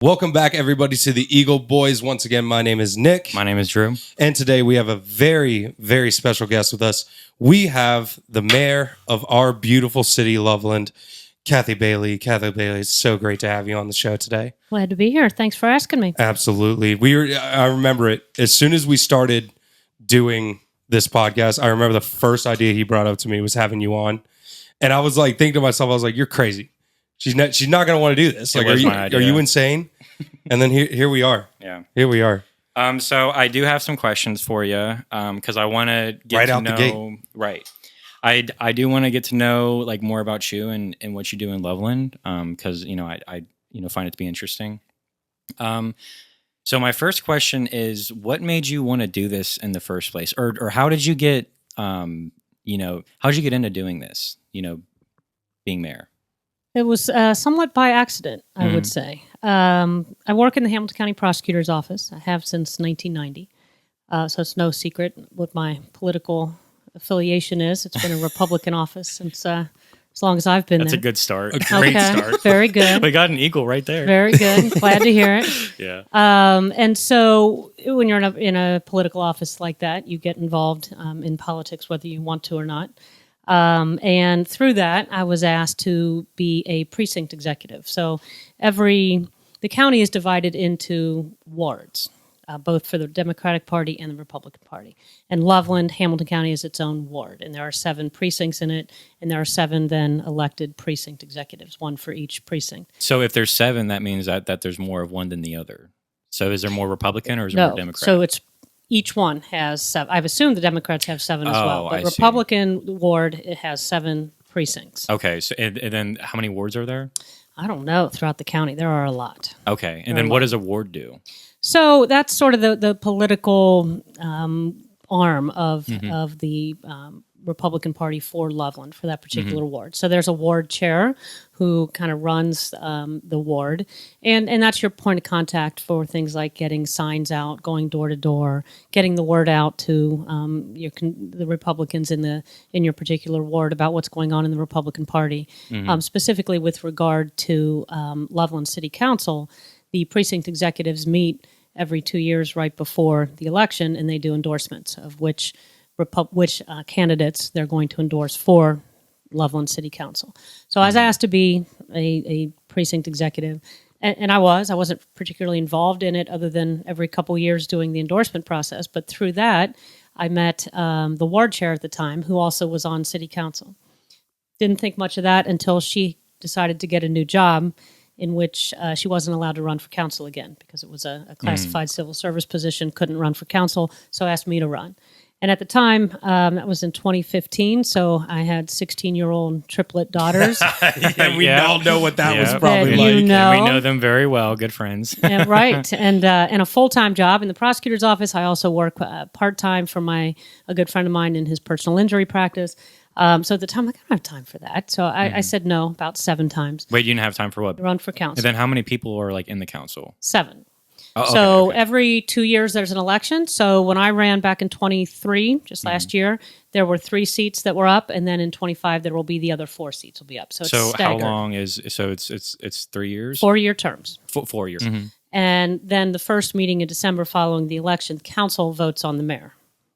Welcome back, everybody, to the Eagle Boys. Once again, my name is Nick. My name is Drew. And today we have a very, very special guest with us. We have the mayor of our beautiful city, Loveland, Kathy Bailey. Kathy Bailey, it's so great to have you on the show today. Glad to be here. Thanks for asking me. Absolutely. I remember it. As soon as we started doing this podcast, I remember the first idea he brought up to me was having you on. And I was like, thinking to myself, I was like, you're crazy. She's not going to want to do this. Like, are you insane? And then here we are. Yeah. Here we are. So I do have some questions for you because I want to get right to out know. The gate. Right. I do want to get to know like more about you and what you do in Loveland because I find it to be interesting. So my first question is, what made you want to do this in the first place, or how did you get how did you get into doing this? Being mayor. It was somewhat by accident, I would say. I work in the Hamilton County Prosecutor's Office. I have since 1990. So it's no secret what my political affiliation is. It's been a Republican office since as long as I've been That's there. a good start. A great start. Very good. We got an eagle right there. Very good. Glad to hear it. Yeah. And so when you're in a political office like that, you get involved in politics, whether you want to or not. And through that, I was asked to be a precinct executive. So the county is divided into wards, both for the Democratic Party and the Republican Party. And Loveland, Hamilton County is its own ward. And there are 7 precincts in it. And there are 7 then elected precinct executives, 1 for each precinct. So if there's 7, that means that there's more of one than the other. So is there more Republican or is there more Democrat? So each one has 7. I've assumed the Democrats have 7 as well. But I see. Republican ward, it has 7 precincts. Okay. So and then how many wards are there? I don't know. Throughout the county, there are a lot. Okay. And then what does a ward do? So that's sort of the political arm of the Republican Party for Loveland, for that particular ward. So there's a ward chair who kind of runs the ward. And that's your point of contact for things like getting signs out, going door to door, getting the word out to the Republicans in your particular ward about what's going on in the Republican Party. Specifically with regard to Loveland City Council, the precinct executives meet every 2 years right before the election, and they do endorsements of which candidates they're going to endorse for Loveland City Council. So I was asked to be a precinct executive, and I wasn't particularly involved in it other than every couple years doing the endorsement process. But through that, I met the ward chair at the time, who also was on City Council. Didn't think much of that until she decided to get a new job in which she wasn't allowed to run for council again because it was a classified civil service position, couldn't run for council, so asked me to run. And at the time, that was in 2015, so I had 16-year-old triplet daughters. And we all know what that was probably that like. you know. And we know them very well, good friends. Right, and a full-time job in the prosecutor's office. I also work part-time for a good friend of mine in his personal injury practice. So at the time, I don't have time for that. So I said no about 7 times. Wait, you didn't have time for what? To run for council. And then how many people are like in the council? 7. Oh, so okay. every 2 years there's an election. So when I ran back in 23, just last year, there were 3 seats that were up, and then in 25 there will be the other 4 seats will be up. So it's staggered. How long is it's 3 years? 4-year terms. 4 years. And then the first meeting in December following the election, council votes on the mayor,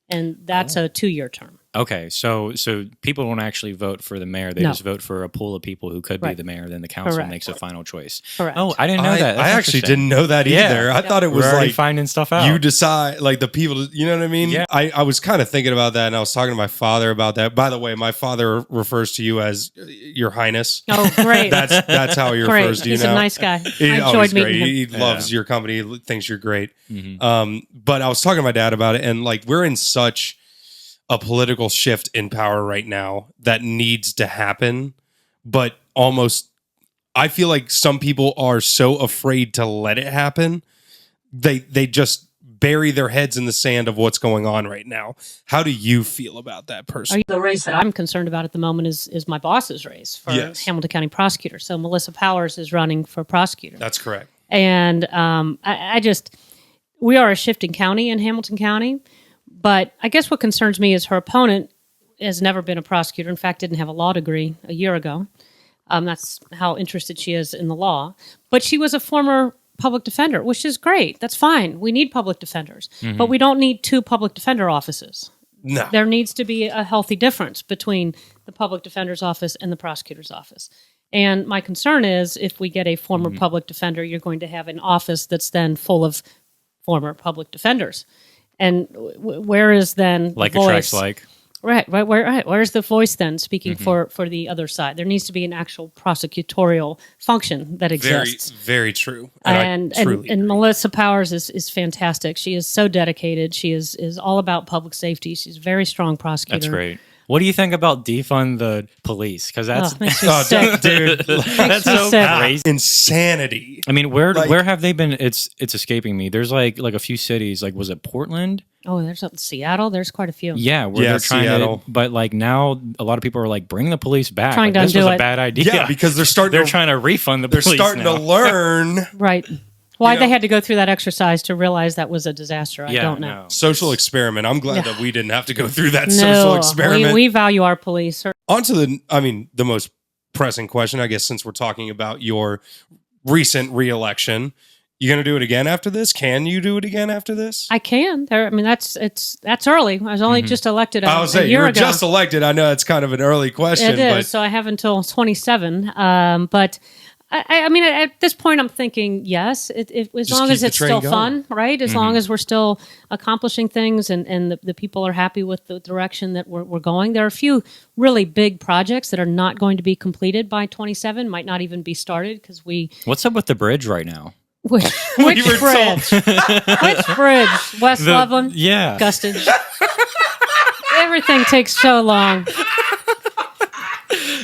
and that's a 2-year term. Okay, so people don't actually vote for the mayor; they just vote for a pool of people who could be the mayor. Then the council makes a final choice. Correct. Oh, I didn't know that. I actually didn't know that either. I thought it was We're already like finding stuff out. you decide, like the people. You know what I mean? Yeah. I was kind of thinking about that, and I was talking to my father about that. By the way, my father refers to you as Your Highness. Oh, great! That's how he refers to you He's now. a nice guy. I enjoyed meeting great. him. He loves your company. Thinks you're great. But I was talking to my dad about it, and like we're in such a political shift in power right now that needs to happen, but almost I feel like some people are so afraid to let it happen. They just bury their heads in the sand of what's going on right now. How do you feel about that person? The race that I'm concerned about at the moment is my boss's race for Hamilton County prosecutor. So Melissa Powers is running for prosecutor. That's correct. And we are a shifting county in Hamilton County. But I guess what concerns me is her opponent has never been a prosecutor. In fact, didn't have a law degree a year ago. That's how interested she is in the law. But she was a former public defender, which is great. That's fine. We need public defenders, but we don't need 2 public defender offices. No. There needs to be a healthy difference between the public defender's office and the prosecutor's office. And my concern is if we get a former public defender, you're going to have an office that's then full of former public defenders. And where is then like the voice? attracts like. Right. Where's the voice then speaking for the other side? There needs to be an actual prosecutorial function that exists. Very true. And Melissa Powers is fantastic. She is so dedicated. She is all about public safety. She's a very strong prosecutor. That's great. What do you think about defund the police? Because that's makes me sick. dude, that's so sick. crazy. Insanity. I mean, where have they been? It's escaping me. There's like a few cities. Like, was it Portland? Oh, there's Seattle. There's quite a few. Yeah, where they're trying Seattle. to. But like now, a lot of people are like, bring the police back. Trying like, to this was undo a it. bad idea. Yeah, because they're trying to refund the police. They're starting now. to learn. Right. Why they had to go through that exercise to realize that was a disaster, I don't know. No. Social experiment. I'm glad that we didn't have to go through that social experiment. We value our police. On to the most pressing question, I guess, since we're talking about your recent reelection. You going to do it again after this? Can you do it again after this? I can. That's early. I was only just elected I was a saying, year you were ago. just elected. I know it's kind of an early question. It is. But So I have until 27. But I mean, at this point, I'm thinking yes. As long as it's still fun, right? As long as we're still accomplishing things and the people are happy with the direction that we're going. There are a few really big projects that are not going to be completed by 27. Might not even be started because we. What's up with the bridge right now? Which bridge? Which bridge? West Loveland? Yeah. Gustage. Everything takes so long.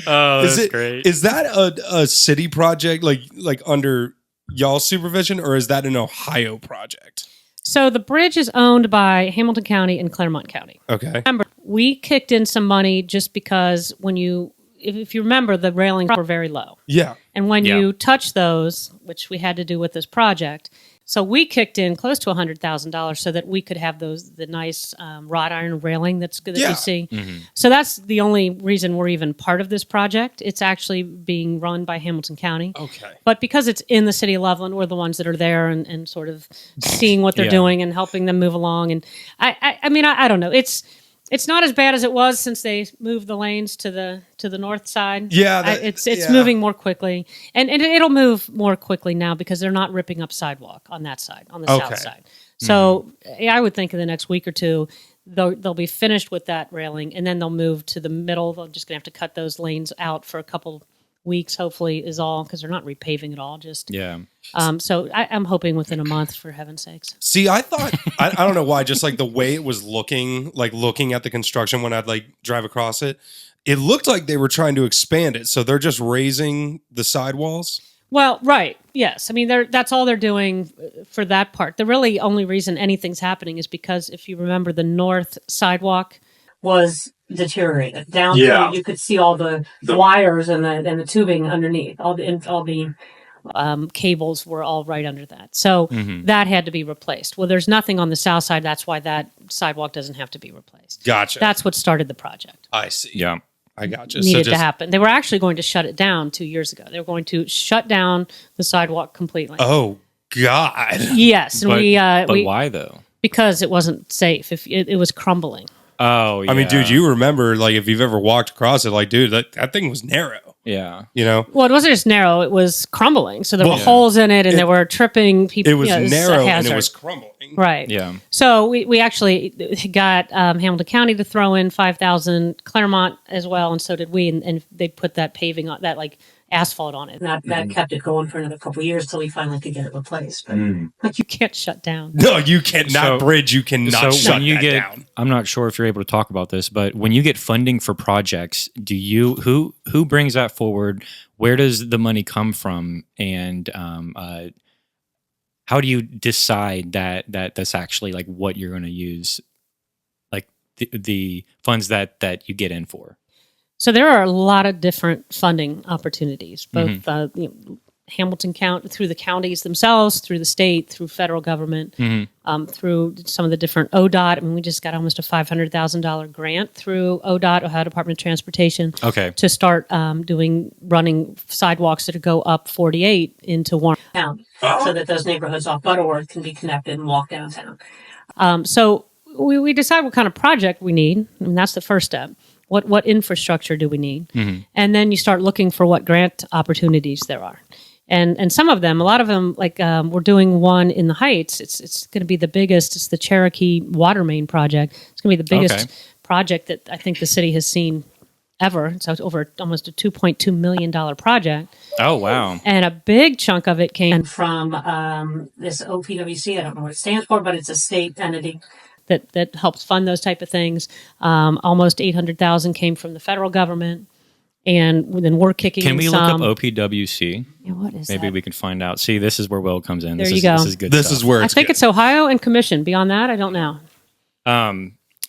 Oh, that's great. Is that a city project like under y'all's supervision, or is that an Ohio project? So the bridge is owned by Hamilton County and Claremont County. Okay. Remember, we kicked in some money just because if you remember, the railings were very low. Yeah. And when you touch those, which we had to do with this project, so we kicked in close to $100,000 so that we could have the nice wrought iron railing that's good that you see. Mm-hmm. So that's the only reason we're even part of this project. It's actually being run by Hamilton County. Okay. But because it's in the city of Loveland, we're the ones that are there and sort of seeing what they're doing and helping them move along. And I mean, I don't know. It's not as bad as it was since they moved the lanes to the north side. Yeah, it's moving more quickly, and it'll move more quickly now because they're not ripping up sidewalk on that side, on the south side. So I would think in the next week or two they'll be finished with that railing, and then they'll move to the middle. They're just gonna have to cut those lanes out for a couple weeks, hopefully, is all, because they're not repaving at all. So I'm hoping within a month, for heaven's sakes. See, I thought I don't know why, just like the way it was looking at the construction when I'd like drive across it, it looked like they were trying to expand it. So they're just raising the sidewalls. Well, right. Yes. I mean, that's all they're doing for that part. The really only reason anything's happening is because if you remember, the north sidewalk was deteriorated down to you could see all the wires and the tubing underneath. All the cables were all right under that. So that had to be replaced. Well, there's nothing on the south side. That's why that sidewalk doesn't have to be replaced. Gotcha. That's what started the project. I see. Yeah. I gotcha. Needed to happen. They were actually going to shut it down 2 years ago. They were going to shut down the sidewalk completely. Oh, God. Yes. And but why, though? Because it wasn't safe. If it was crumbling. Oh, yeah. I mean, dude, you remember, like, if you've ever walked across it, like, dude, that thing was narrow. Yeah. You know? Well, it wasn't just narrow, it was crumbling. So there were holes in it, and there were tripping people. It was narrow and it was crumbling. Right. Yeah. So we actually got Hamilton County to throw in $5,000, Claremont as well, and so did we. And they put that paving on, that like asphalt on it. That kept it going for another couple of years till we finally could get it replaced. But you can't shut down. No, you cannot bridge. You cannot shut that down. I'm not sure if you're able to talk about this, but when you get funding for projects, who brings that forward? Where does the money come from? And how do you decide that that's actually like what you're going to use, like the funds that you get in for? So there are a lot of different funding opportunities, both Hamilton County, through the counties themselves, through the state, through federal government, through some of the different ODOT. I mean, we just got almost a $500,000 grant through ODOT, Ohio Department of Transportation, to start running sidewalks that go up 48 into Warren County, so that those neighborhoods off Butterworth can be connected and walk downtown. So we decide what kind of project we need. I mean, that's the first step. What infrastructure do we need? And then you start looking for what grant opportunities there are. And some of them, a lot of them, like we're doing one in the Heights. It's going to be the biggest. It's the Cherokee Water Main project. It's going to be the biggest project that I think the city has seen ever. So it's over almost a $2.2 million project. Oh, wow. And a big chunk of it came from this OPWC. I don't know what it stands for, but it's a state entity that helps fund those type of things. Almost $800,000 came from the federal government. And then we're kicking in some. Can we look up OPWC? Yeah, what is Maybe that? we can find out. See, this is where Will comes in. There you go. This is good This stuff. is where I think it's Ohio and Commission. Beyond that, I don't know.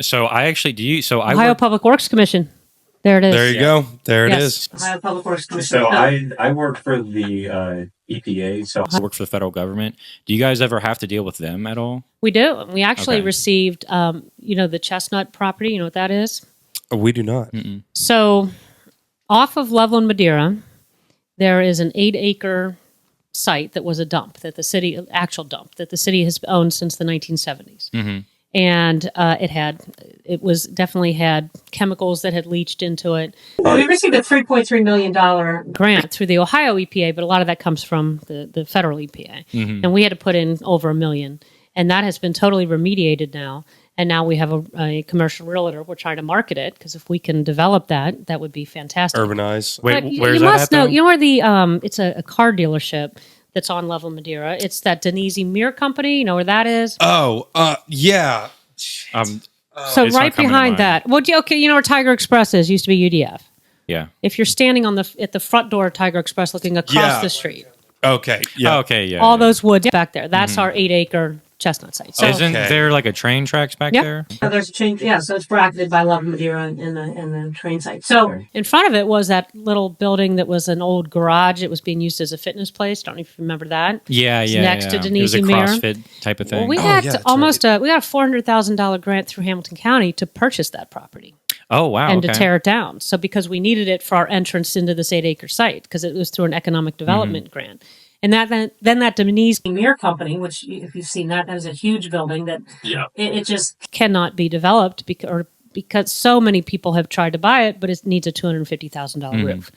So I actually Ohio Public Works Commission. There it is. There you go. There it is. Ohio Public Works Commission. So I work for the EPA. So I work for the federal government. Do you guys ever have to deal with them at all? We do. We actually received, the Chestnut property. You know what that is? We do not. So off of Loveland, Madeira, there is an 8-acre site that was a dump that the city, actual dump that the city has owned since the 1970s. And it was definitely had chemicals that had leached into it. We received a $3.3 million grant through the Ohio EPA, but a lot of that comes from the federal EPA. And we had to put in over $1 million. And that has been totally remediated now. And now we have a commercial realtor. We're trying to market it because if we can develop that, that would be fantastic. Urbanize. Wait, But where's you that must at, know. though? You know where the it's a car dealership that's on Loveland, Madeira. It's that Denise Mir Company. You know where that is? Oh, yeah. So it's right not coming to behind mind. that. Well, okay, you know where Tiger Express is? Used to be UDF. Yeah. If you're standing at the front door of Tiger Express, looking across the street, Okay. Yeah. Okay, yeah. all those woods back there. That's our 8-acre Chestnut site. So Isn't there like a train tracks back there? there's a change. Yeah, so it's bracketed by Loveland, Madeira in the train site. So in front of it was that little building that was an old garage. It was being used as a fitness place. Don't know if you remember that. Yeah, It's yeah. next to yeah. Denise It was a Mir. CrossFit type of thing. Well, we Oh, had yeah, that's almost we got a $400,000 grant through Hamilton County to purchase that property oh, wow. and okay. to tear it down. So because we needed it for our entrance into this 8-acre site because it was through an economic development grant. And then that Denise Mir Company, which if you've seen that is a huge building that it just cannot be developed because so many people have tried to buy it, but it needs a $250,000 roof.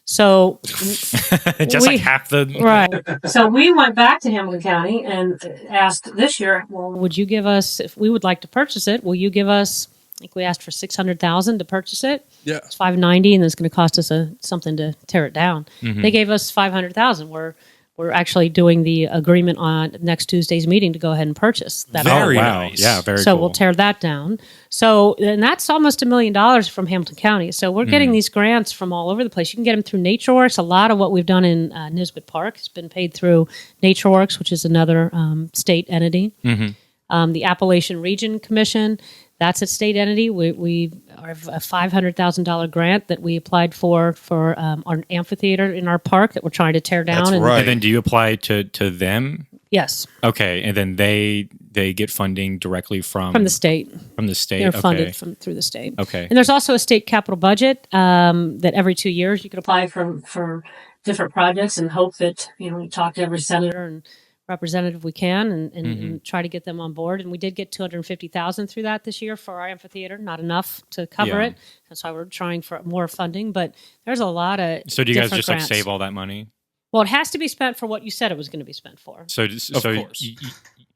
So Just like half the... right. So we went back to Hamilton County and asked this year, well, would you give us, if we would like to purchase it, will you give us, I think we asked for $600,000 to purchase it. Yeah. It's $590,000 and it's going to cost us something to tear it down. They gave us $500,000. We're actually doing the agreement on next Tuesday's meeting to go ahead and purchase that. Very Oh, wow. nice. Yeah, very So cool. we'll tear that down. So, and that's almost $1 million from Hamilton County. So we're getting these grants from all over the place. You can get them through NatureWorks. A lot of what we've done in Nisbet Park has been paid through NatureWorks, which is another state entity. The Appalachian Region Commission, that's a state entity. We have a $500,000 grant that we applied for our amphitheater in our park that we're trying to tear down. That's right. And then do you apply to them? Yes, Okay, and then they get funding directly from the state. From the state. They're okay. funded through the state. Okay. And there's also a state capital budget that every 2 years you could apply for different projects and hope that, we talk to every senator and representative we can and try to get them on board. And we did get $250,000 through that this year for our amphitheater. Not enough to cover Yeah. it. That's why we're trying for more funding. But there's a lot of So do you guys different just grants. like save all that money? Well, it has to be spent for what you said it was going to be spent for. So course.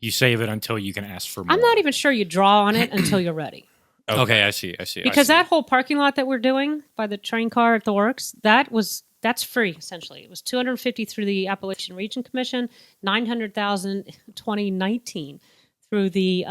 you save it until you can ask for more. I'm not even sure you draw on it until you're ready. Okay, I see. Because that whole parking lot that we're doing by the train car at the works, that's free essentially. It was $250,000 through the Appalachian Region Commission, $900,000 2019 through the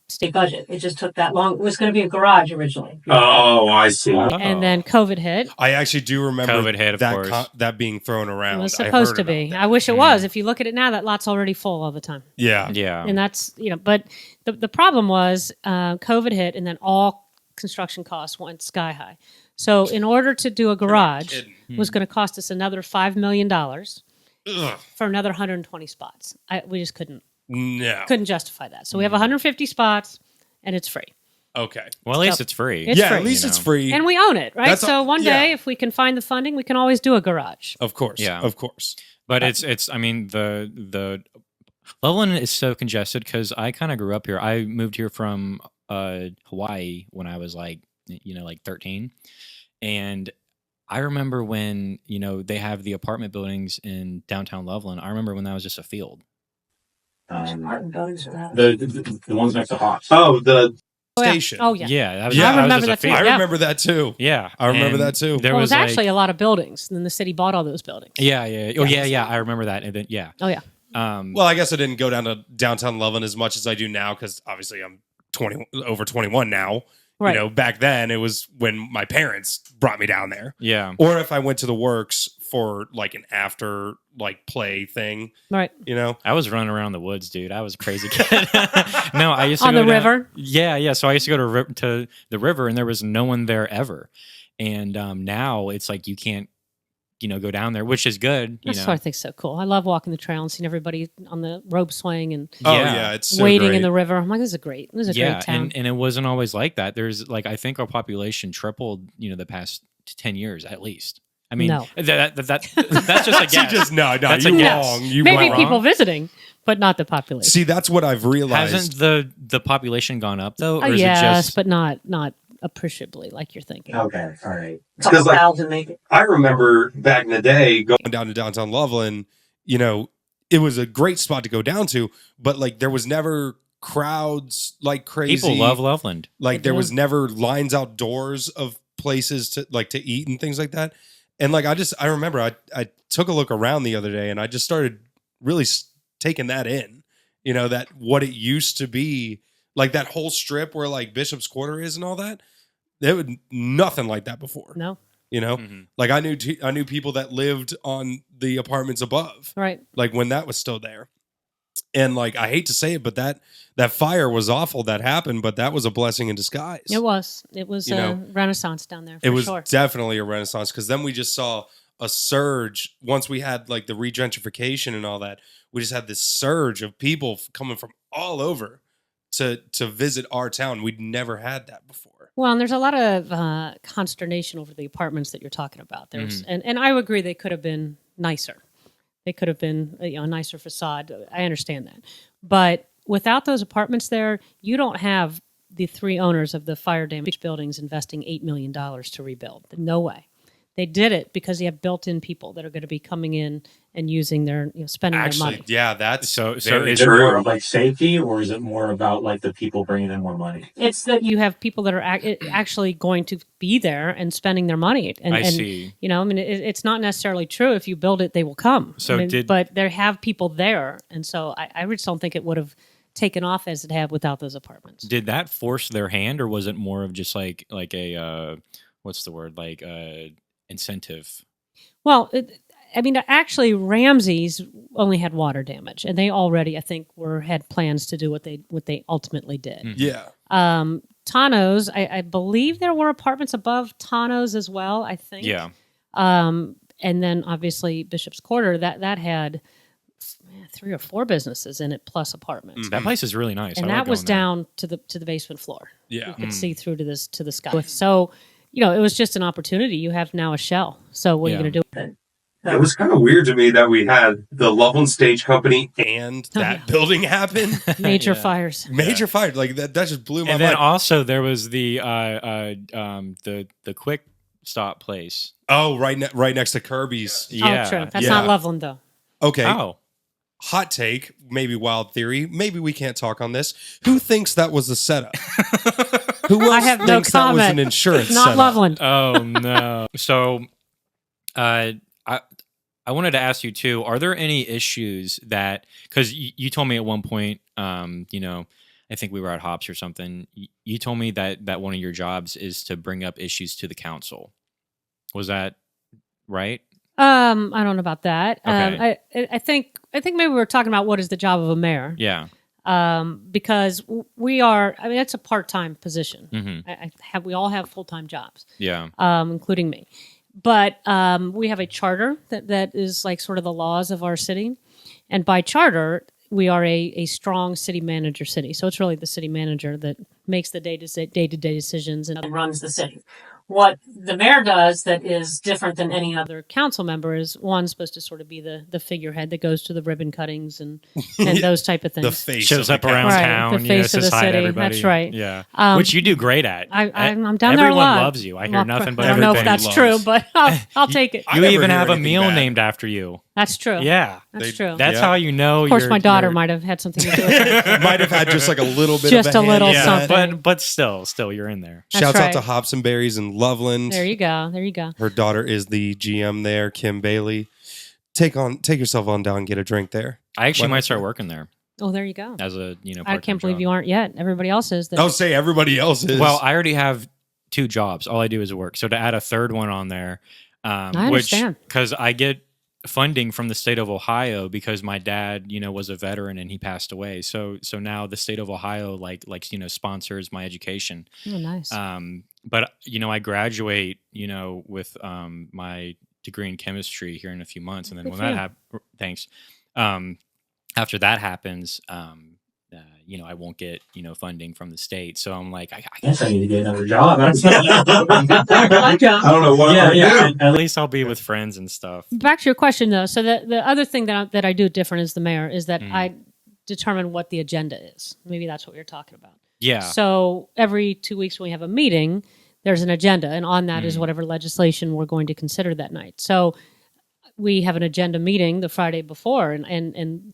state budget. It just took that long. It was going to be a garage originally, Oh, I see. and then COVID hit. I actually do remember COVID hit, of course. that being thrown around. It was I supposed heard to about be. that. I wish it was. If you look at it now, that lot's already full all the time. Yeah. Yeah. And that's, but the problem was COVID hit and then all construction costs went sky high. So in order to do a garage, it was going to cost us another $5 million. Ugh, for another 120 spots. We just couldn't no. justify that. So we have 150 spots, and it's free. Okay. Well, at least it's free. It's yeah, free, at least it's free. and we own it, right? That's So one yeah. day, if we can find the funding, we can always do a garage. Of course. Yeah. Of course. But it's. I mean, the Loveland is so congested because I kind of grew up here. I moved here from Hawaii when I was like 13, and I remember when they have the apartment buildings in downtown Loveland. I remember when that was just a field. The ones next to Hawks. Oh, the Oh, yeah. station. Oh yeah. Yeah, that was, Yeah. that I was remember just a that too. field. I Yeah. remember that too. Yeah, I remember and that too. There Well, was it's actually a lot of buildings. And then the city bought all those buildings. yeah. Oh yeah. I remember that. And then Oh yeah. Well, I guess I didn't go down to downtown Loveland as much as I do now because obviously I'm over 21 now. Right. Back then it was when my parents brought me down there. yeah. Or if I went to the works for like an after like play thing, Right. I was running around the woods, dude. I was a crazy kid. No, I used to On go the down- river? Yeah. So I used to go to the river, and there was no one there ever. And now it's like you can't, go down there, which is good. That's what I think's so cool. I love walking the trail and seeing everybody on the rope swing and oh Yeah. yeah, it's so wading great. in the river. I'm like, this is great. This is a Yeah, great town. and it wasn't always like that. There's like I think our population tripled, the past 10 years at least. I mean, No. that's just a guess. no, That's a you guess. wrong. You Maybe wrong. people visiting, but not the population. See, that's what I've realized. Hasn't the population gone up though, or is Yes, it just? but not appreciably like you're thinking. Okay, all right. Because like, maybe. I remember back in the day going down to downtown Loveland, it was a great spot to go down to, but like there was never crowds like crazy. People love Loveland. Like They there do. was never lines outdoors of places to eat and things like that. And like I remember I took a look around the other day and I just started really taking that in. That what it used to be, like that whole strip where like Bishop's Quarter is and all that. There was nothing like that before. No, Mhm. Like I knew people that lived on the apartments above, right? like when that was still there. And like I hate to say it, but that fire was awful that happened, but that was a blessing in disguise. It was a renaissance down there. For It was sure. definitely a renaissance because then we just saw a surge once we had like the regentrification and all that. We just had this surge of people coming from all over to visit our town. We'd never had that before. Well, and there's a lot of consternation over the apartments that you're talking about. There's and I would agree they could have been nicer. They could have been a nicer facade. I understand that, but without those apartments there, you don't have the three owners of the fire damaged buildings investing $8 million to rebuild. No way. They did it because you have built-in people that are going to be coming in and using their, spending their money. Yeah, that's So very is Is it true. more of like safety, or is it more about like the people bringing in more money? It's that you have people that are actually going to be there and spending their money. And, I see. It's not necessarily true. If you build it, they will come. So but they have people there, and so I just don't think it would have taken off as it had without those apartments. Did that force their hand, or was it more of just like a what's the word, like incentive? Well, actually, Ramsey's only had water damage, and they already, I think, had plans to do what they ultimately did. Yeah. Tano's, I believe there were apartments above Tano's as well. I think. Yeah. And then obviously Bishop's Quarter that had 3 or 4 businesses in it plus apartments, That place is really nice. and I like that was going there. down to the basement floor. Yeah. You could see through to the sky. So it was just an opportunity. You have now a shell. So what are you Yeah. going to do? It was kind of weird to me that we had the Loveland Stage Company and that building happen. Major Yeah. fires. Major fire. Like that just blew my And then mind. also there was the quick stop place. Oh, right next to Kirby's. Yeah. Oh, true. That's Yeah. not Loveland though. Okay. Oh. Hot take, maybe wild theory. Maybe we can't talk on this. Who thinks that was a setup? Who else I have no thinks that was comment. an insurance It's not setup? Loveland. Oh no. So I wanted to ask you too, are there any issues that, because you told me at one point, I think we were at Hops or something, you told me that one of your jobs is to bring up issues to the council. Was that right? I don't know about that. Okay. I think maybe we were talking about what is the job of a mayor. Yeah. Because we are. I mean, it's a part-time position. Mm-hmm. We all have full-time jobs, Yeah. including me. But we have a charter that is like sort of the laws of our city. And by charter, we are a strong city manager city. So it's really the city manager that makes the day-to-day decisions and runs the city. What the mayor does that is different than any other council member is one supposed to sort of be the figurehead that goes to the ribbon cuttings and those type of things. The face shows of up the around Right, town, the face of says the hi to city. everybody. That's right. Yeah, which you do great at. I'm down there a Everyone lot. loves you. I hear Well, nothing but I don't know if everybody that's loves. true, but I'll take it. I You never even hear have a anything meal bad. named after you. That's true. Yeah, That's true. that's Yeah. how you know. Of course, my daughter might have had something to do with it. Might have had just like a little bit Just of a a little hand in that. something. but still, you're in there. That's Shouts out right. to Hops and Berries in Loveland. There you go. Her daughter is the GM there, Kim Bailey. Take yourself on down and get a drink there. I actually Why might not? start working there Oh, there you go. as a I part-time can't believe job. you aren't yet. Everybody else is. I'll say everybody else is. Well, I already have 2 jobs. All I do is work. So to add a third one on there, I understand. because I get funding from the state of Ohio because my dad, was a veteran and he passed away. So now the state of Ohio like sponsors my education. Oh, nice. But I graduate, with my degree in chemistry here in a few months, and then Good when for that you. happens, thanks. After that happens, I won't get funding from the state, so I'm like, I guess I need to get another job. I don't know what. yeah. At least I'll be with friends and stuff. Back to your question, though. So the other thing that I do different as the mayor is that Mm. I determine what the agenda is. Maybe that's what you're talking about. Yeah. So every 2 weeks when we have a meeting, there's an agenda, and on that is whatever legislation we're going to consider that night. So we have an agenda meeting the Friday before, and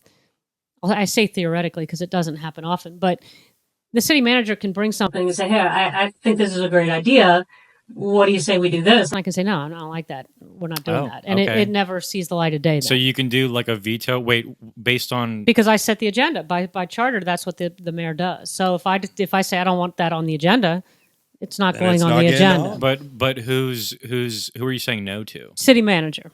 I say theoretically because it doesn't happen often, but the city manager can bring something and say, hey, I think this is a great idea. What do you say we do this? And I can say, no, I don't like that. We're not doing that. And okay. it never sees the light of day then. So you can do like a veto. Wait, based on Because I set the agenda by charter. That's what the mayor does. So if I say I don't want that on the agenda, it's not Then going it's on not the getting agenda. on. but who are you saying no to? City manager.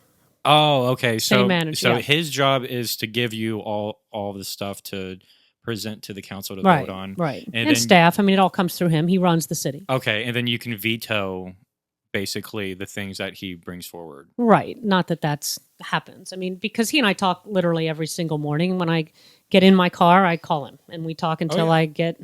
Oh, okay. City So manager, yeah. his job is to give you all the stuff to present to the council to Right. vote on. Right. And And, then- staff. I mean, it all comes through him. He runs the city. Okay, and then you can veto basically the things that he brings forward. Right. Not that that's happens. I mean, because he and I talk literally every single morning. When I get in my car, I call him and we talk until yeah. I get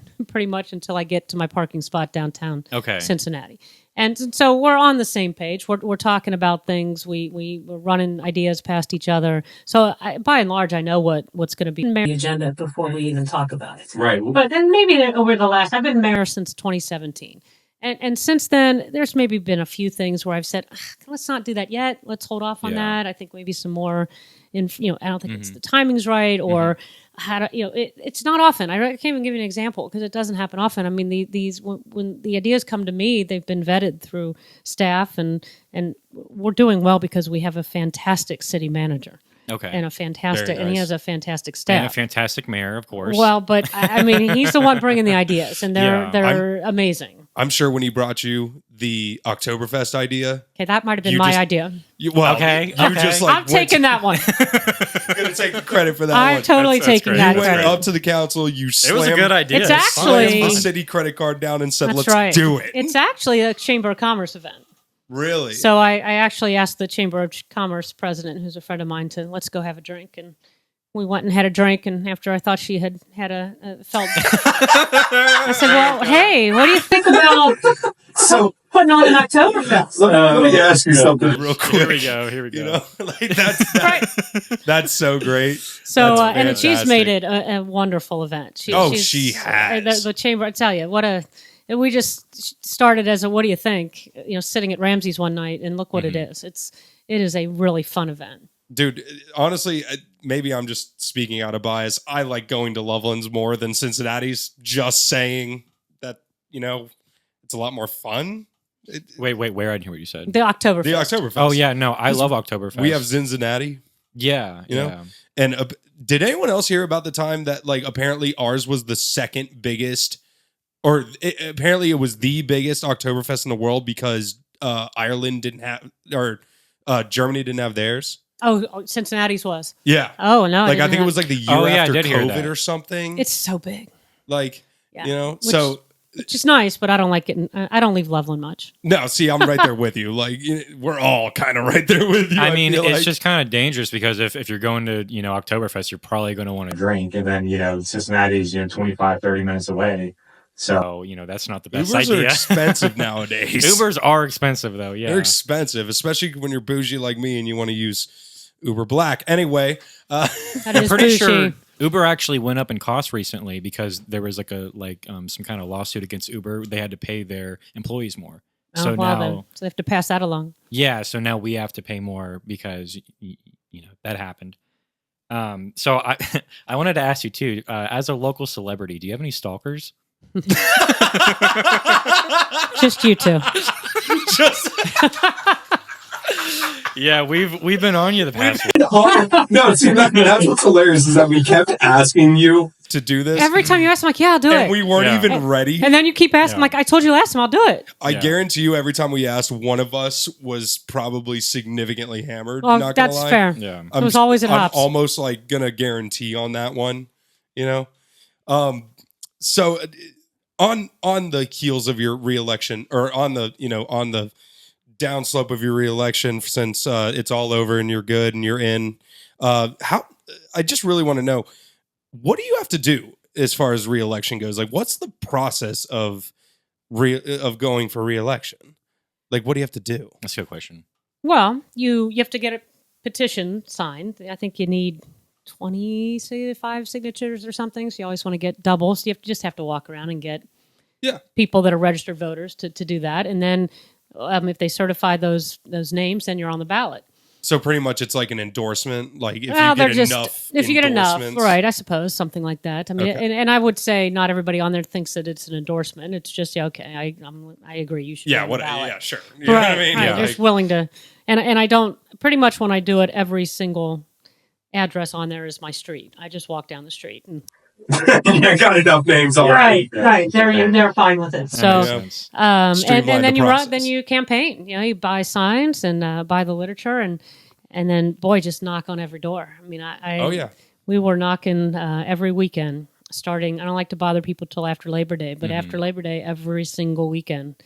until I get to my parking spot downtown Okay. Cincinnati. And so we're on the same page. We're talking about things. We're running ideas past each other. So by and large, I know what's going to be the agenda before we even talk about it. Right. But then maybe over the last, I've been mayor since 2017. And since then, there's maybe been a few things where I've said, let's not do that yet. Let's hold off on Yeah. that. I think maybe some more I don't think it's the timing's right or how to, it's not often. I can't even give you an example because it doesn't happen often. I mean, when the ideas come to me, they've been vetted through staff and we're doing well because we have a fantastic city manager. Okay. And Very and he nice. has a fantastic And a staff. fantastic mayor, of course. Well, but I mean, he's the one bringing the ideas, and Yeah. they're amazing. I'm sure when he brought you the Oktoberfest idea, Okay, that might have been You my just- idea. you Okay, just like I'm taking that one. Gonna take the credit for that I'm one. totally That's taking great. that You went credit. up to the council, you it slammed, was a good idea. It's slammed actually- the city credit card down and said, That's let's right. do it. It's actually a Chamber of Commerce event. Really? So I actually asked the Chamber of Commerce president, who's a friend of mine, to let's go have a drink. And we went and had a drink. And after I thought she had felt, I said, well, hey, what do you think about putting on an Oktoberfest? Let me ask you something. real quick. Here we go. You know, like that's Right. that's so great. So That's and she's fantastic. made it a wonderful event. She has. The chamber. I tell you, we just started as a what do you think? Sitting at Ramsey's one night, and look what it is. It is a really fun event. Dude, honestly, maybe I'm just speaking out of bias. I like going to Loveland's more than Cincinnati's. Just saying that, it's a lot more fun. Wait, where I didn't hear what you said. The Oktoberfest. The Oktoberfest. Oh yeah, no, I love Oktoberfest. We have Cincinnati. yeah, You know? yeah. And did anyone else hear about the time that apparently ours was the second biggest, or apparently it was the biggest Oktoberfest in the world because Ireland didn't have, or Germany didn't have theirs? Oh, Cincinnati's was. Yeah. Oh no, I think it was like the year Oh, yeah, I after did hear COVID that. or something. It's so big. Like, Yeah. so which is nice, but I don't like it. I don't leave Loveland much. No, see, I'm right there with you. Like, we're all kind of right there with you. I mean, feel it's like. just kind of dangerous because if you're going to, Oktoberfest, you're probably going to want to drink, and then Cincinnati's 25, 30 minutes away. So that's not the best Ubers idea. are expensive nowadays. Ubers are expensive though. Yeah, They're expensive, especially when you're bougie like me and you want to use Uber Black. Anyway, That I'm is pretty bougie. sure Uber actually went up in cost recently because there was some kind of lawsuit against Uber. They had to pay their employees more. Oh, So well, now, then. So they have to pass that along. yeah. So now we have to pay more because that happened. So I I wanted to ask you too, as a local celebrity, do you have any stalkers? Just you two. Yeah, we've been on you the past week. no, see, that's what's hilarious is that we kept asking you. to do this, Every time you ask, I'm like, yeah, I'll do and it. we weren't Yeah. even ready. And then you keep asking, Yeah. like, I told you last time, I'll do it. I Yeah. guarantee you, every time we asked, one of us was probably significantly hammered. Well, not gonna that's lie. fair. Yeah. It was always at I'm Hops. almost like gonna guarantee on that one, So on the heels of your reelection, or on the downslope of your reelection, since it's all over and you're good and you're in, how I just really want to know, what do you have to do as far as reelection goes? Like, what's the process of going for reelection? Like, what do you have to do? That's a good question. Well, you have to get a petition signed. I think you need 25 signatures or something. So you always want to get double. So you have to walk around and get people that are registered voters to do that. And then if they certify those names, then you're on the ballot. So pretty much it's like an endorsement. Like if Well, you they're get just enough, if you get enough, endorsements- right? I suppose something like that. I mean, Okay. and I would say not everybody on there thinks that it's an endorsement. It's just okay. I agree. You should. be Yeah, on the what? ballot. Yeah, sure. You know Right, what I mean? right. Yeah, They're just willing to, and I don't. Pretty much when I do it, every single address on there is my street. I just walk down the street, and You got enough names already. They're fine with it. That So, makes sense. and Streamline then the you process. then you campaign. You buy signs and buy the literature, and then boy, just knock on every door. I mean, Oh yeah. we were knocking every weekend. Starting, I don't like to bother people till after Labor Day, but after Labor Day, every single weekend,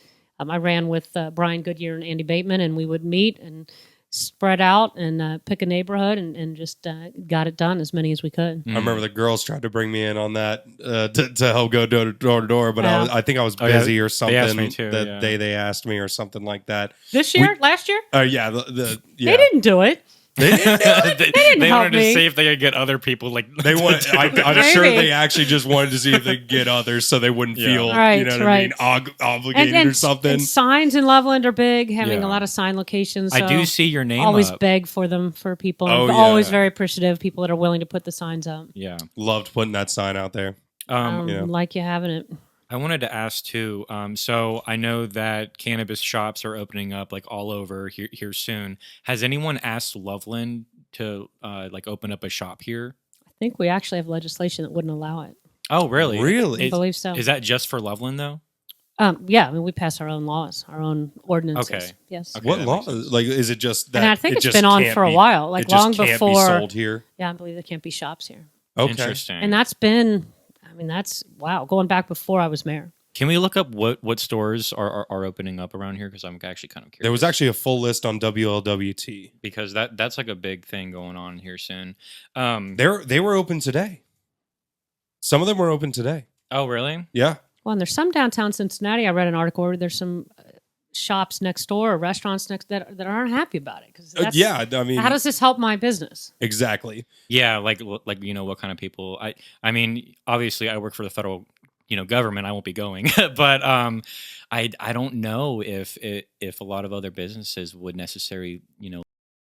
I ran with Brian Goodyear and Andy Bateman, and we would meet and spread out and pick a neighborhood and just got it done, as many as we could. I remember the girls tried to bring me in on that to help go door to door, but Yeah. I think I was Oh, yeah. busy or They something asked me too, that yeah. day they asked me or something like that. This year, last year, Yeah, yeah. they didn't do it. they didn't help wanted to me. see if they could get other people They wanted. I'm Maybe. sure they actually just wanted to see if they could get others, so they wouldn't Yeah. feel, Right, you know what right. I mean, obligated or something. And signs in Loveland are big, having Yeah. a lot of sign locations. I So do see your name always up. beg for them for people. Oh, I'm always yeah. very appreciative of people that are willing to put the signs up. Yeah. Loved putting that sign out there. Yeah. Like you having it. I wanted to ask too. So I know that cannabis shops are opening up like all over here soon. Has anyone asked Loveland to open up a shop here? I think we actually have legislation that wouldn't allow it. Oh, really? Really? I believe so. Is that just for Loveland though? Yeah, I mean, we pass our own laws, our own ordinances. Okay. Yes. Okay. What that law? makes sense. Like, is it just that? And I think it it's just been on can't for a be- while, like it just long can't before. be sold here. Yeah, I believe there can't be shops here. Okay. Interesting. And that's been, wow, going back before I was mayor. Can we look up what stores are opening up around here? Because I'm actually kind of curious. There was actually a full list on WLWT. because that's like a big thing going on here soon. They were open today. Some of them were open today. Oh, really? Yeah. Well, and there's some downtown Cincinnati. I read an article where there's some shops next door or restaurants next that aren't happy about it. Because Yeah. I mean, how does this help my business? exactly. Yeah, like what kind of people? I mean, obviously, I work for the federal government. I won't be going, but I don't know if a lot of other businesses would necessarily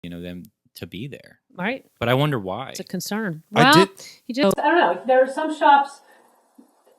them to be there. Right? But I wonder why. It's a concern. I Well, did- I don't know. There are some shops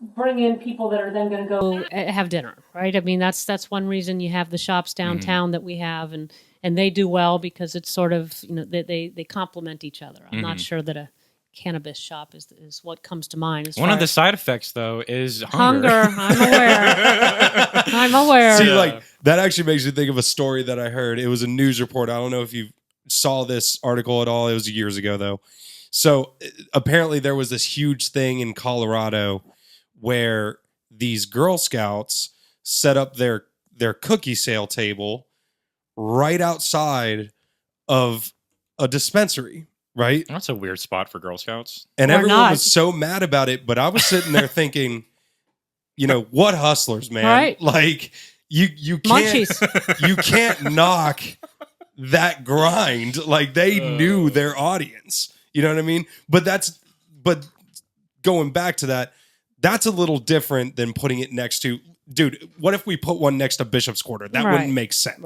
bring in people that are then going to go have dinner, right? I mean, that's one reason you have the shops downtown that we have, and they do well because it's sort of they complement each other. I'm not sure that a cannabis shop is what comes to mind. One of the side effects, though, is hunger. I'm aware. I'm aware. See, like that actually makes me think of a story that I heard. It was a news report. I don't know if you saw this article at all. It was years ago though. So apparently there was this huge thing in Colorado where these Girl Scouts set up their cookie sale table right outside of a dispensary, right? That's a weird spot for Girl Scouts. And Or everyone not. was so mad about it, but I was sitting there thinking, what hustlers, man? Right. Like you can't Munchies. you can't knock that grind. Like they knew their audience. You know what I mean? But going back to that, that's a little different than putting it next to, dude, what if we put one next to Bishop's Quarter? That wouldn't make sense.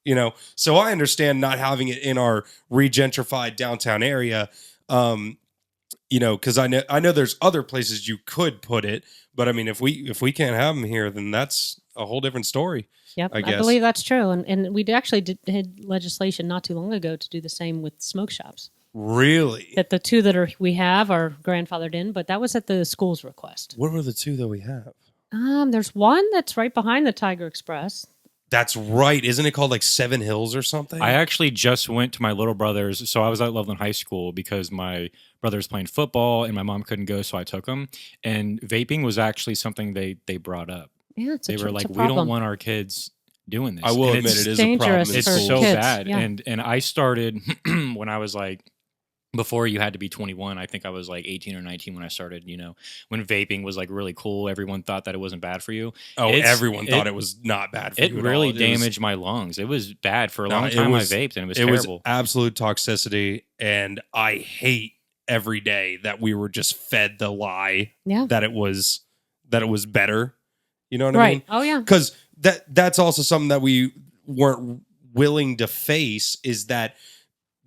Right. So I understand not having it in our regentrified downtown area. Because I know there's other places you could put it, but I mean, if we can't have them here, then that's a whole different story. Yep, I guess. I believe that's true. And we actually had legislation not too long ago to do the same with smoke shops. Really? That the two that we have are grandfathered in, but that was at the school's request. What were the two that we have? There's one that's right behind the Tiger Express. That's right. Isn't it called like Seven Hills or something? I actually just went to my little brother's. So I was at Loveland High School because my brother was playing football and my mom couldn't go, so I took him. And vaping was actually something they brought up. Yeah, they were like, we don't want our kids doing this. I will and admit it is dangerous a problem. It's for so kids. bad. Yeah. And I started when I was like, before you had to be 21, I think I was like 18 or 19 when I started, when vaping was like really cool. Everyone thought that it wasn't bad for you. Oh, everyone thought it was not bad for you. It really damaged my lungs. It was bad for a long time. I vaped and it was terrible. terrible. It was absolute toxicity. And I hate every day that we were just fed the lie that it was better. You know what I mean? Oh, yeah. Because that's also something that we weren't willing to face, is that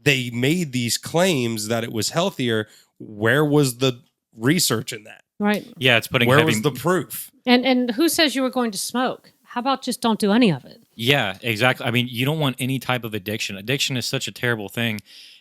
they made these claims that it was healthier. Where was the research in that? Right. Yeah, it's putting Where was the proof? And who says you were going to smoke? How about just don't do any of it? Yeah, exactly. I mean, you don't want any type of addiction. Addiction is such a terrible thing.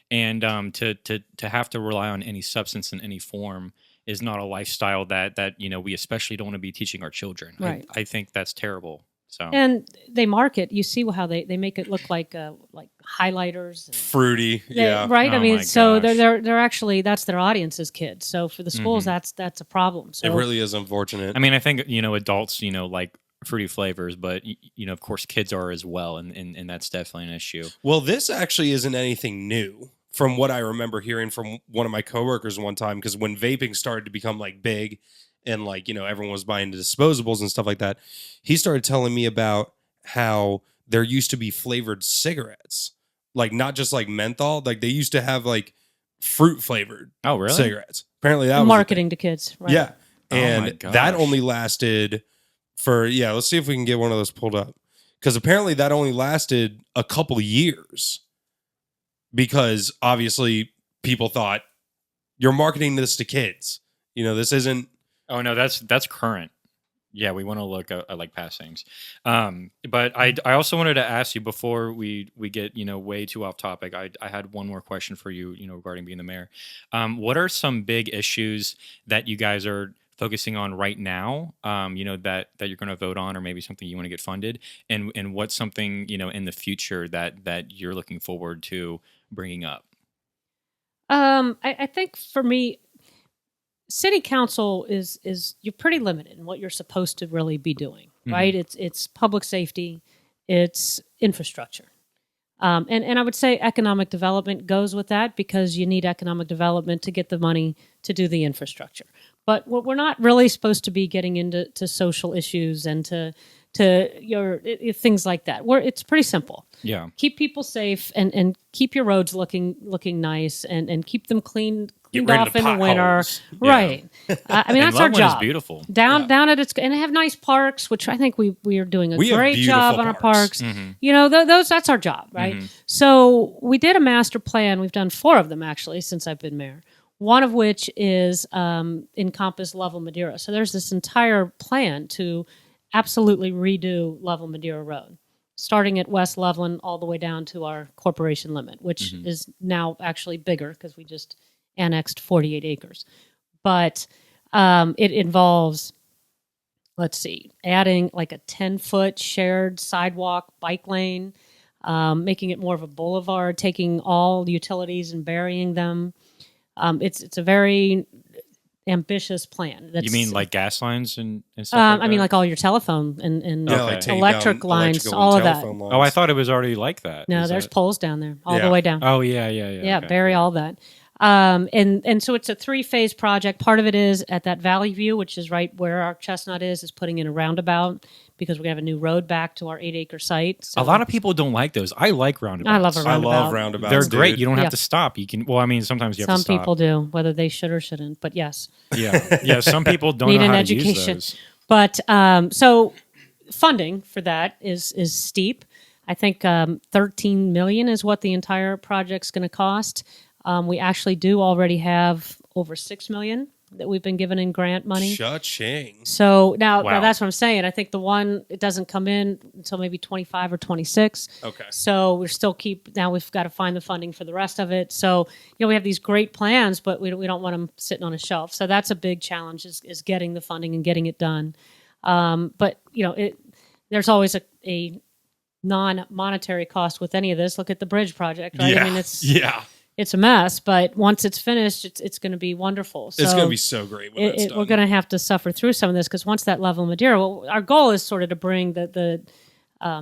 And to have to rely on any substance in any form is not a lifestyle that we especially don't want to be teaching our children. Right. I think that's terrible. So and they market. You see how they make it look like highlighters, and fruity, right. Oh I mean, my so gosh. they're actually, that's their audience is kids. So for the schools, that's a problem. So it really is unfortunate. I mean, I think adults like fruity flavors, but of course kids are as well, and that's definitely an issue. Well, this actually isn't anything new from what I remember hearing from one of my coworkers one time, because when vaping started to become like big and like, everyone was buying the disposables and stuff like that, he started telling me about how there used to be flavored cigarettes, like not just like menthol, like they used to have like fruit flavored cigarettes. Apparently that was marketing to kids. Right? Yeah. Oh my And gosh. that only lasted for, let's see if we can get one of those pulled up. Because apparently that only lasted a couple of years. Because obviously people thought, you're marketing this to kids. This isn't. Oh no, that's current. Yeah, we want to look at like past things. But I also wanted to ask you before we get way too off topic. I had one more question for you regarding being the mayor. What are some big issues that you guys are focusing on right now? That you're going to vote on, or maybe something you want to get funded, and what's something in the future that you're looking forward to bringing up? I think for me, city council is you're pretty limited in what you're supposed to really be doing, right? It's public safety, it's infrastructure. And I would say economic development goes with that, because you need economic development to get the money to do the infrastructure. But we're not really supposed to be getting into social issues and to your things like that. It's pretty simple. Yeah. Keep people safe and keep your roads looking nice and keep them cleaned Get rid of off the in the winter. potholes. Yeah. Right. I mean, And that's our Loveland job. is beautiful. Down at its, and they have nice parks, which I think we are doing a We have great beautiful job on our parks. parks. Those that's our job, right? So we did a master plan. We've done 4 of them actually since I've been mayor. One of which is encompass Loveland Madeira. So there's this entire plan to absolutely redo Loveland Madeira Road, starting at West Loveland all the way down to our corporation limit, which is now actually bigger because we just annexed 48 acres. But it involves, let's see, adding like a 10-foot shared sidewalk bike lane, making it more of a boulevard, taking all utilities and burying them. It's a very ambitious plan. You mean like gas lines and stuff like I mean, that? like all your telephone and Yeah, Okay. like taking electric down lines, electrical all and of that. telephone lines. Oh, I thought it was already like that. No, Is there's that- poles down there, all the Yeah. way down. Oh, yeah. Yeah, Okay. bury all that. And so it's a 3-phase project. Part of it is at that Valley View, which is right where our Chestnut is putting in a roundabout because we're going to have a new road back to our 8-acre site. So A lot of people don't like those. I like roundabouts. I love a I roundabout. love roundabouts. They're great. dude. You don't Yeah. have to stop. You can. Well, I mean, sometimes you have Some to stop. people do, whether they should or shouldn't. But yes, Yeah. Some people don't need know an how education. to use those. But so funding for that is steep. I think 13 million is what the entire project's going to cost. We actually do already have over 6 million that we've been given in grant money. Cha-ching. So now Wow. that's what I'm saying. I think the one, it doesn't come in until maybe 25 or 26. Okay. So we're still now we've got to find the funding for the rest of it. So, we have these great plans, but we don't want them sitting on a shelf. So that's a big challenge is getting the funding and getting it done. But, there's always a non-monetary cost with any of this. Look at the bridge project, right? Yeah. I mean, yeah. it's a mess, but once it's finished, it's going to be wonderful. So It's going to be so great when it's done. we're going to have to suffer through some of this because once that Loveland Madeira, our goal is sort of to bring the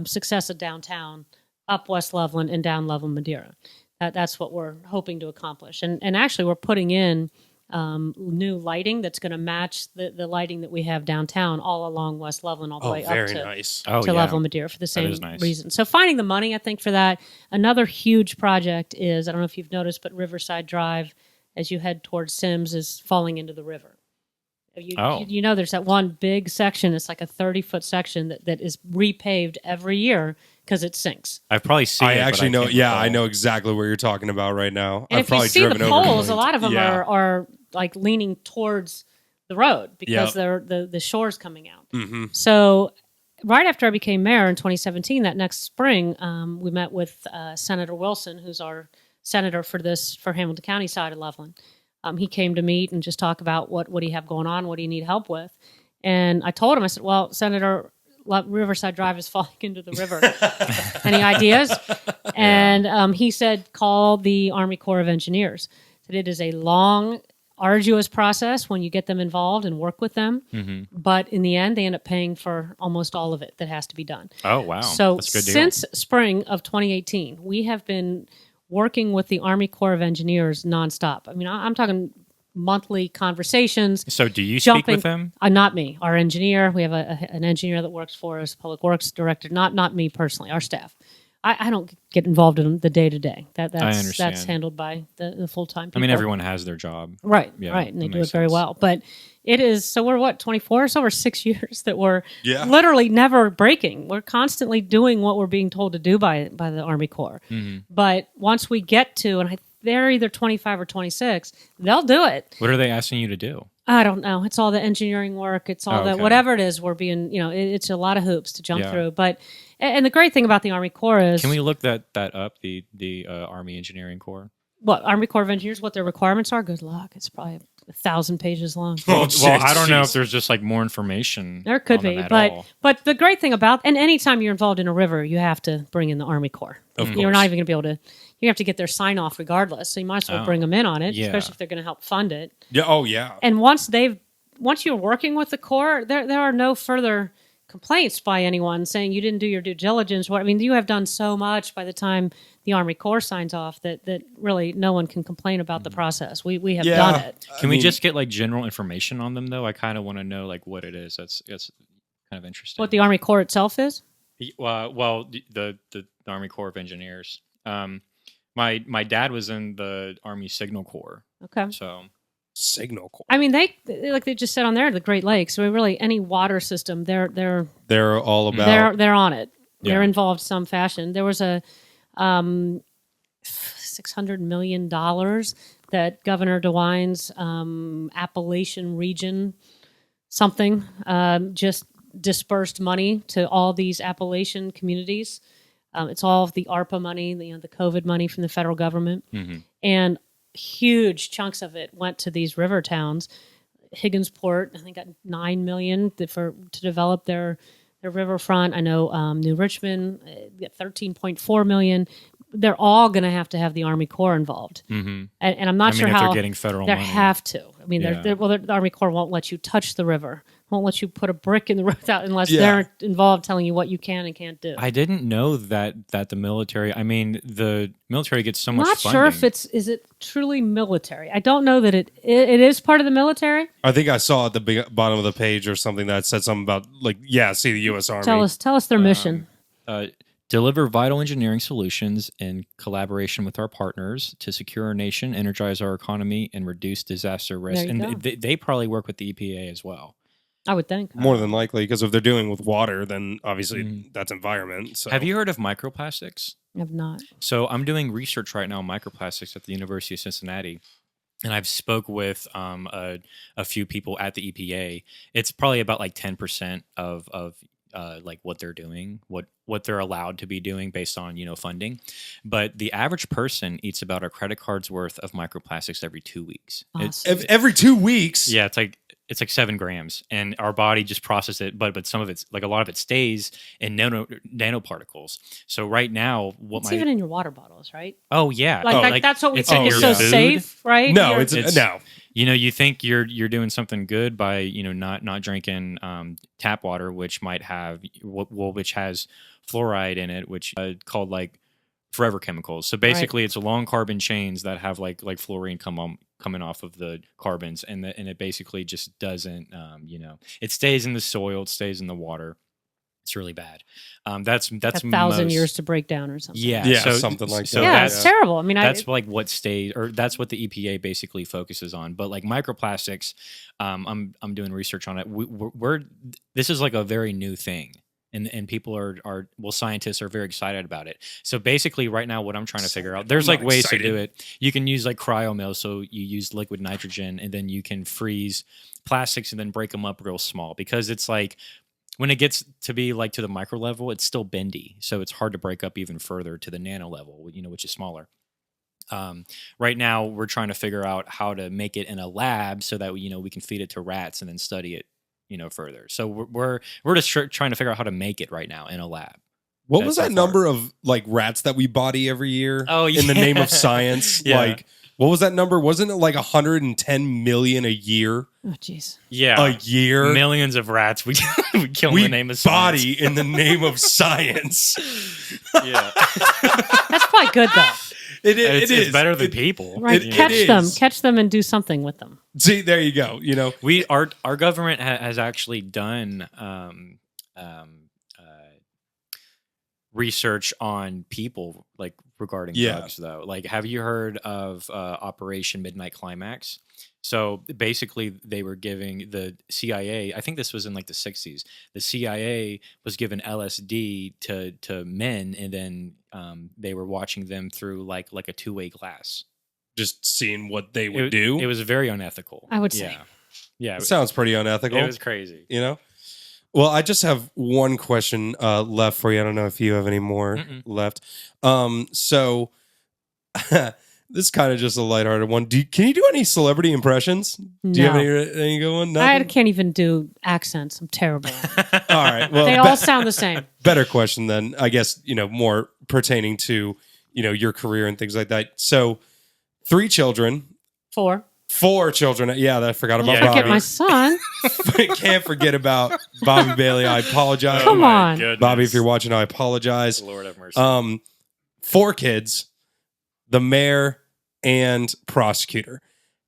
success of downtown up West Loveland and down Loveland Madeira. That's what we're hoping to accomplish. And actually, we're putting in new lighting that's going to match the lighting that we have downtown all along West Loveland, all the way up very to nice. Oh, to yeah. Loveland Madeira for the same is nice. reason. So finding the money, I think, for that. Another huge project is, I don't know if you've noticed, but Riverside Drive, as you head towards Sims, is falling into the river. You know, there's that one big section. It's like a 30-foot section that is repaved every year because it sinks. I've probably seen I it. actually know. can't Yeah, recall. I know exactly what you're talking about right now. And I've if you probably see the driven over poles, it. a lot of them Yeah. are like leaning towards the road because Yep. they're the shore's coming out. Mhm. So right after I became mayor in 2017, that next spring, we met with Senator Wilson, who's our senator for Hamilton County side of Loveland. He came to meet and just talk about what do you have going on, what do you need help with. And I told him, I said, well, Senator, Riverside Drive is falling into the river. Any ideas? And he said, call the Army Corps of Engineers. That it is a long, arduous process when you get them involved and work with them. Mm-hmm. But in the end, they end up paying for almost all of it that has to be done. Oh, wow. So That's a good deal. since spring of 2018, we have been working with the Army Corps of Engineers nonstop. I mean, I'm talking monthly conversations. So do you speak jumping- with them? Not me. Our engineer. We have an engineer that works for us, public works director. Not me personally. Our staff. I don't get involved in the day to day. That's understand. handled by the full time people. I mean, everyone has their job. Right, Yeah, right, and they that do it makes very sense. well. But it is so we're 24. It's over 6 years that we're Yeah. literally never breaking. We're constantly doing what we're being told to do by the Army Corps. Mm-hmm. But once we get to, and they're either 25 or 26, they'll do it. What are they asking you to do? I don't know. It's all the engineering work. It's all Oh, that okay. whatever it is. We're being, it's a lot of hoops to jump Yeah. through. But and the great thing about the Army Corps is Can we look that up? The Army Engineering Corps. what Army Corps of Engineers, what their requirements are. Good luck. It's probably 1,000 pages long. Oh, Well, I don't know jeez. if there's just like more information. There could on them be, at all. but the great thing about and anytime you're involved in a river, you have to bring in the Army Corps. Of You're not course. even going to be able to. You have to get their sign off regardless. So you might as well Oh. bring them in on it, Yeah. especially if they're going to help fund it. Yeah. Oh, yeah. And once you're working with the Corps, there are no further complaints by anyone saying you didn't do your due diligence. I mean, you have done so much by the time the Army Corps signs off that really no one can complain about the process. We have Yeah. done it. Can we just get like general information on them though? I kind of want to know like what it is. That's kind of interesting. What the Army Corps itself is? Well, the Army Corps of Engineers. My dad was in the Army Signal Corps, Okay. so Signal Corps. I mean, they like they just said on there, the Great Lakes. So really, any water system, they're They're all about. they're on it. They're Yeah. involved in some fashion. There was a $600 million that Governor DeWine's Appalachian region something just dispersed money to all these Appalachian communities. It's all of the ARPA money, the COVID money from the federal government, and huge chunks of it went to these river towns. Higginsport, I think, got $9 million to develop their riverfront. I know New Richmond got $13.4 million. they're all going to have the Army Corps involved. And I'm not sure if how they're getting federal they money. have to. I mean, Yeah. the Army Corps won't let you touch the river, won't let you put a brick in the road out unless Yeah. they're involved telling you what you can and can't do. I didn't know that the military. I mean, the military gets so much. Not funding. sure if is it truly military. I don't know that it is part of the military. I think I saw at the bottom of the page or something that said something about see the U.S. Army. Tell us their mission. Deliver vital engineering solutions in collaboration with our partners to secure our nation, energize our economy, and reduce disaster risk. There you And they probably work with the EPA as well. I would think. More than likely, because if they're dealing with water, then obviously that's environment. So. Have you heard of microplastics? I have not. So I'm doing research right now on microplastics at the University of Cincinnati. And I've spoke with a few people at the EPA. It's probably about 10% of what they're doing, what they're allowed to be doing based on funding. But the average person eats about a credit card's worth of microplastics every 2 weeks. Awesome. Every 2 weeks? Yeah, it's like 7 grams, and our body just processes it. But some of it's a lot of it stays in nanoparticles. So right now, it's even in your water bottles, right? Oh yeah, that's what we it's think in is your so food. safe, right? No, no. You think you're doing something good by not drinking tap water, which might have which has fluoride in it, which called forever chemicals. So basically, it's long carbon chains that have fluorine coming off of the carbons, and it basically just doesn't it stays in the soil, it stays in the water. It's really bad. That's 1,000 years to break down or something. Yeah, so, something like that. So yeah, it's terrible. I mean, that's what stays, or that's what the EPA basically focuses on. But microplastics, I'm doing research on it. This is a very new thing, and people are scientists are very excited about it. So basically, right now, what I'm trying to figure out, there's ways to do it. You can use cryo mill, so you use liquid nitrogen, and then you can freeze plastics and then break them up real small, because it's when it gets to be to the micro level, it's still bendy. So it's hard to break up even further to the nano level, which is smaller. Right now, we're trying to figure out how to make it in a lab so that we can feed it to rats and then study it, further. So we're just trying to figure out how to make it right now in a lab. What was that number of rats that we body every year? Oh, yeah. In the name of science? Yeah. What was that number? Wasn't it 110 million a year? Oh, jeez. Yeah. A year? Millions of rats we kill in the name of science. Body in the name of science. Yeah. That's probably good, though. It It's is better than people. Right. It Catch them and do something with them. See, there you go. Our government has actually done research on people regarding drugs, though. Have you heard of Operation Midnight Climax? So basically, they were giving the CIA, I think this was in the 60s, the CIA was given LSD to men, and then they were watching them through like a two-way glass. Just seeing what they would do. It was very unethical. I would say. Yeah. It sounds pretty unethical. It was crazy. Well, I just have one question left for you. I don't know if you have any more left. So this is kind of just a lighthearted one. Can you do any celebrity impressions? Do you have any good one? I can't even do accents. I'm terrible. All right. Well, they all sound the same. Better question then, I guess, more pertaining to, your career and things like that. So 3 children. 4 children. Yeah, I forgot about Bobby. Forget my son. Can't forget about Bobby Bailey. I apologize. Come on. Goodness. Bobby, if you're watching, I apologize. Lord have mercy. 4 kids, the mayor and prosecutor.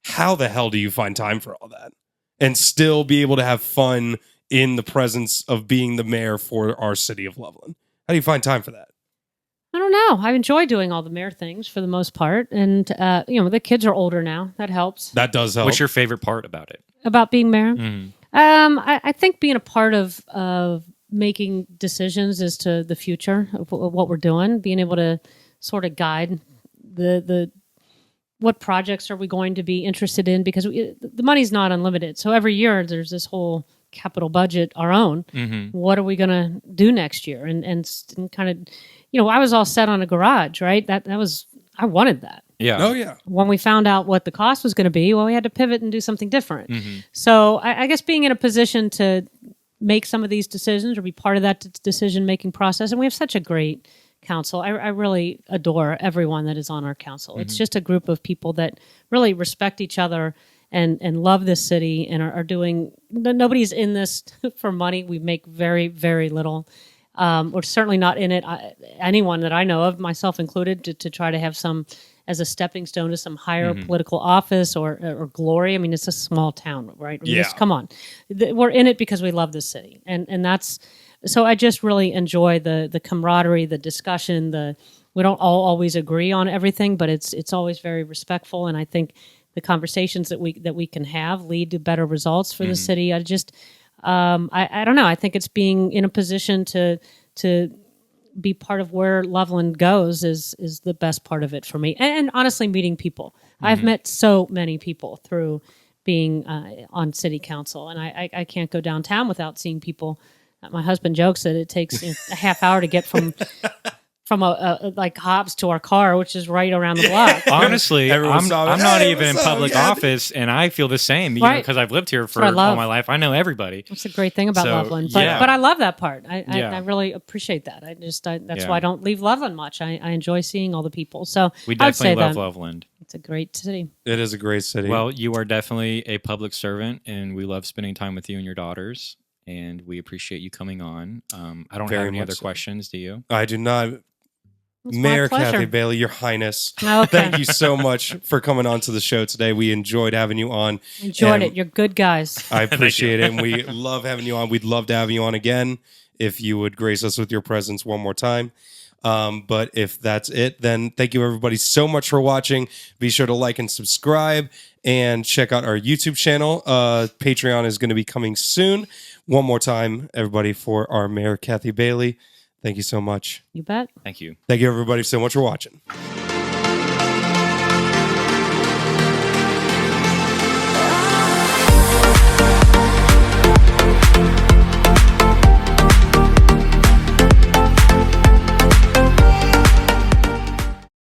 How the hell do you find time for all that and still be able to have fun in the presence of being the mayor for our city of Loveland? How do you find time for that? I don't know. I enjoy doing all the mayor things for the most part. And, the kids are older now. That helps. That does help. What's your favorite part about it? About being mayor? Mm-hmm. I think being a part of making decisions as to the future of what we're doing, being able to sort of guide the what projects are we going to be interested in, because the money's not unlimited. So every year there's this whole capital budget, our own. Mm-hmm. What are we going to do next year? And kind of, I was all set on a garage, right? That was, I wanted that. Yeah. Oh, yeah. When we found out what the cost was going to be, we had to pivot and do something different. Mm-hmm. So I guess being in a position to make some of these decisions or be part of that decision-making process, and we have such a great council. I really adore everyone that is on our council. It's just a group of people that really respect each other and love this city and are doing. Nobody's in this for money. We make very, very little. We're certainly not in it. Anyone that I know of, myself included, to try to have some as a stepping stone to some higher political office or glory. I mean, it's a small town, right? I mean, come on. We're in it because we love this city. And that's, so I just really enjoy the camaraderie, the discussion, we don't all always agree on everything, but it's always very respectful. And I think the conversations that we can have lead to better results for the city. I just, I don't know. I think it's being in a position to be part of where Loveland goes is the best part of it for me. And honestly, meeting people. I've met so many people through being on city council, and I can't go downtown without seeing people. My husband jokes that it takes a half hour to get from a like Hobbs to our car, which is right around the block. Honestly, I'm not even in public office, and I feel the same, because I've lived here for all my life. I know everybody. That's a great thing about Loveland. But I love that part. I really appreciate that. That's why I don't leave Loveland much. I enjoy seeing all the people. So we definitely love Loveland. It's a great city. It is a great city. Well, you are definitely a public servant, and we love spending time with you and your daughters. And we appreciate you coming on. I don't have any other questions. Do you? I do not. Mayor Kathy Bailey, Your Highness, okay. Thank you so much for coming on to the show today. We enjoyed having you on. Enjoyed it. You're good guys. I appreciate it. And we love having you on. We'd love to have you on again if you would grace us with your presence one more time. But if that's it, then thank you everybody so much for watching. Be sure to like and subscribe and check out our YouTube channel. Patreon is going to be coming soon. One more time, everybody, for our Mayor Kathy Bailey. Thank you so much. You bet. Thank you. Thank you, everybody, so much for watching.